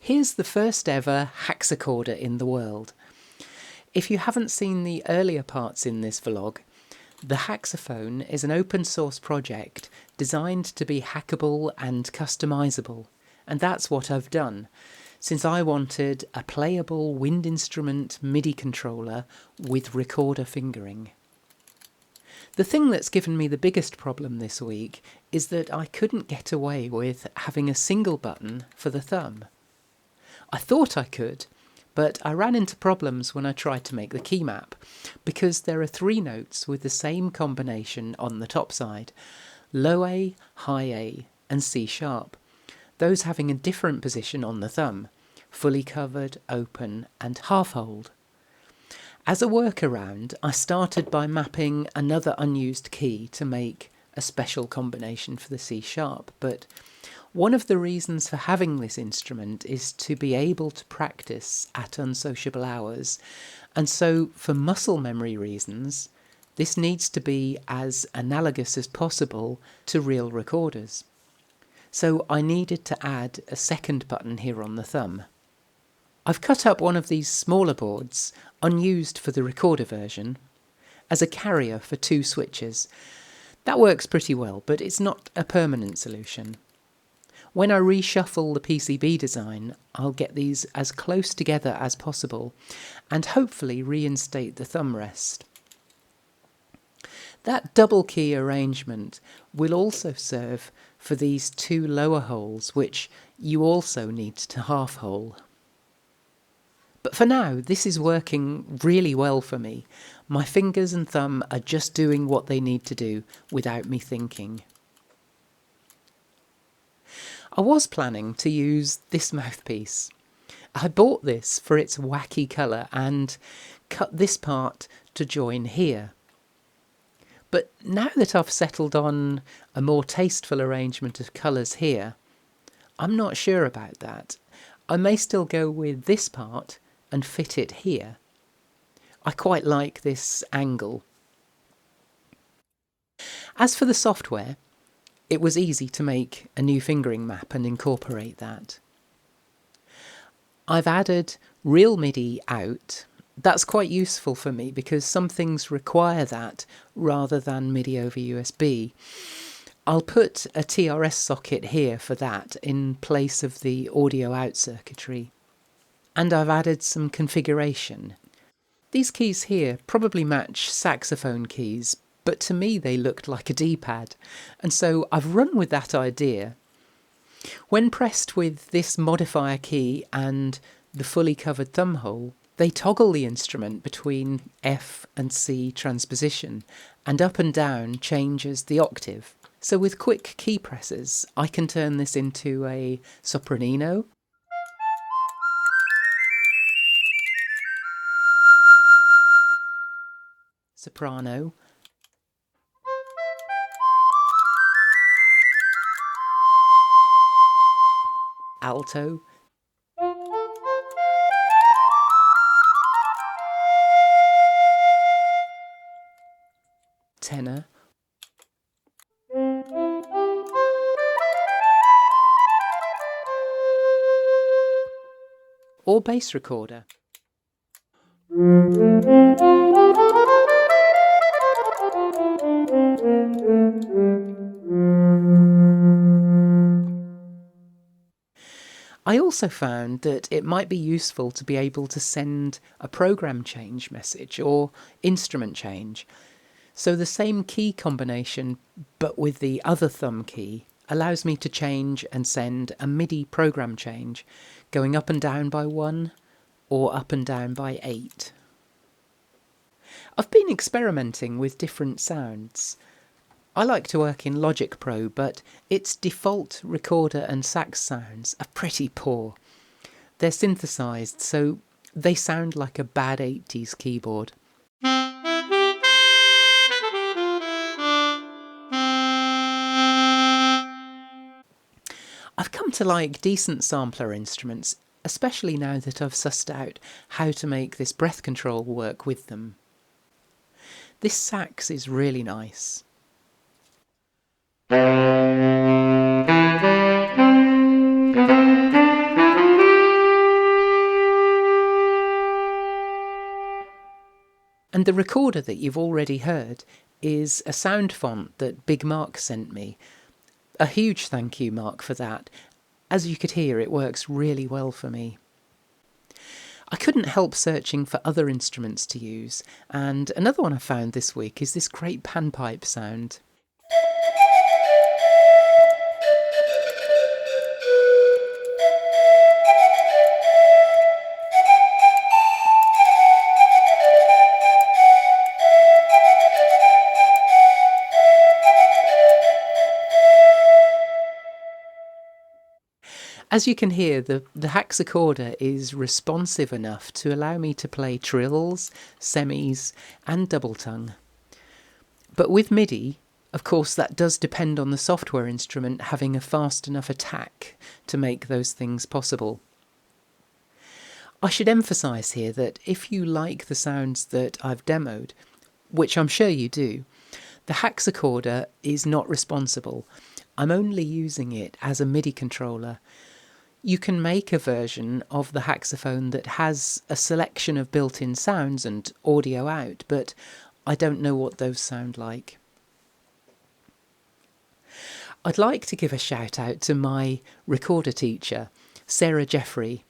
Here's the first ever Haxocorder in the world. If you haven't seen the earlier parts in this vlog, the Haxophone is an open source project designed to be hackable and customisable, and that's what I've done, since I wanted a playable wind instrument MIDI controller with recorder fingering. The thing that's given me the biggest problem this week is that I couldn't get away with having a single button for the thumb. I thought I could, but I ran into problems when I tried to make the key map, because there are 3 notes with the same combination on the top side: low A, high A and C sharp, those having a different position on the thumb: fully covered, open and half hold. As a workaround, I started by mapping another unused key to make a special combination for the C sharp, but one of the reasons for having this instrument is to be able to practice at unsociable hours, and so for muscle memory reasons, this needs to be as analogous as possible to real recorders. So I needed to add a second button here on the thumb. I've cut up one of these smaller boards, unused for the recorder version, as a carrier for 2 switches. That works pretty well, but it's not a permanent solution. When I reshuffle the PCB design, I'll get these as close together as possible and hopefully reinstate the thumb rest. That double key arrangement will also serve for these 2 lower holes, which you also need to half hole. But for now, this is working really well for me. My fingers and thumb are just doing what they need to do without me thinking. I was planning to use this mouthpiece. I bought this for its wacky colour and cut this part to join here. But now that I've settled on a more tasteful arrangement of colours here, I'm not sure about that. I may still go with this part and fit it here. I quite like this angle. As for the software, it was easy to make a new fingering map and incorporate that. I've added real MIDI out. That's quite useful for me because some things require that rather than MIDI over USB. I'll put a TRS socket here for that in place of the audio out circuitry. And I've added some configuration. These keys here probably match saxophone keys, but to me they looked like a D-pad, and so I've run with that idea. When pressed with this modifier key and the fully covered thumb hole, they toggle the instrument between F and C transposition, and up and down changes the octave. So with quick key presses, I can turn this into a sopranino, soprano, alto, tenor, or bass recorder. I also found that it might be useful to be able to send a program change message or instrument change. So the same key combination, but with the other thumb key, allows me to change and send a MIDI program change, going up and down by 1 or up and down by 8. I've been experimenting with different sounds. I like to work in Logic Pro, but its default recorder and sax sounds are pretty poor. They're synthesized, so they sound like a bad 80s keyboard. I've come to like decent sampler instruments, especially now that I've sussed out how to make this breath control work with them. This sax is really nice. And the recorder that you've already heard is a soundfont that Big Mark sent me. A huge thank you, Mark, for that. As you could hear, it works really well for me. I couldn't help searching for other instruments to use, and another one I found this week is this great panpipe sound. As you can hear, the Haxocorder is responsive enough to allow me to play trills, semis, and double tongue. But with MIDI, of course, that does depend on the software instrument having a fast enough attack to make those things possible. I should emphasise here that if you like the sounds that I've demoed, which I'm sure you do, the Haxocorder is not responsible. I'm only using it as a MIDI controller. You can make a version of the Haxophone that has a selection of built-in sounds and audio out, but I don't know what those sound like. I'd like to give a shout out to my recorder teacher, Sarah Jeffery.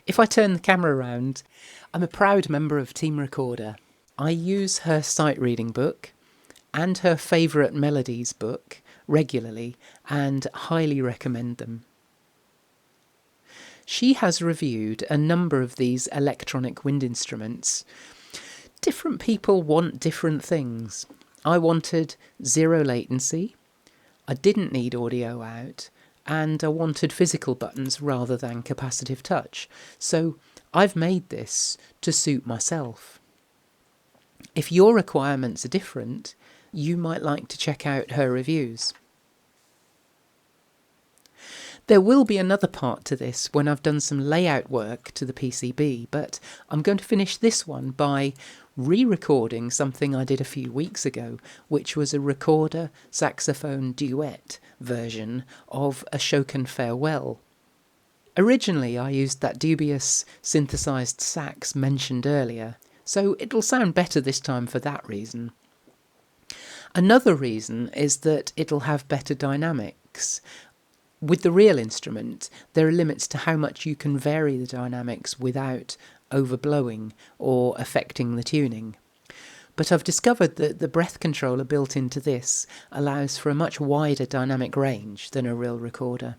If I turn the camera around, I'm a proud member of Team Recorder. I use her sight reading book and her favourite melodies book regularly and highly recommend them. She has reviewed a number of these electronic wind instruments. Different people want different things. I wanted zero latency, I didn't need audio out, and I wanted physical buttons rather than capacitive touch. So I've made this to suit myself. If your requirements are different, you might like to check out her reviews. There will be another part to this when I've done some layout work to the PCB, but I'm going to finish this one by re-recording something I did a few weeks ago, which was a recorder saxophone duet version of A Shokan Farewell. Originally I used that dubious synthesized sax mentioned earlier, so it'll sound better this time for that reason. Another reason is that it'll have better dynamics. With the real instrument, there are limits to how much you can vary the dynamics without overblowing or affecting the tuning. But I've discovered that the breath controller built into this allows for a much wider dynamic range than a real recorder.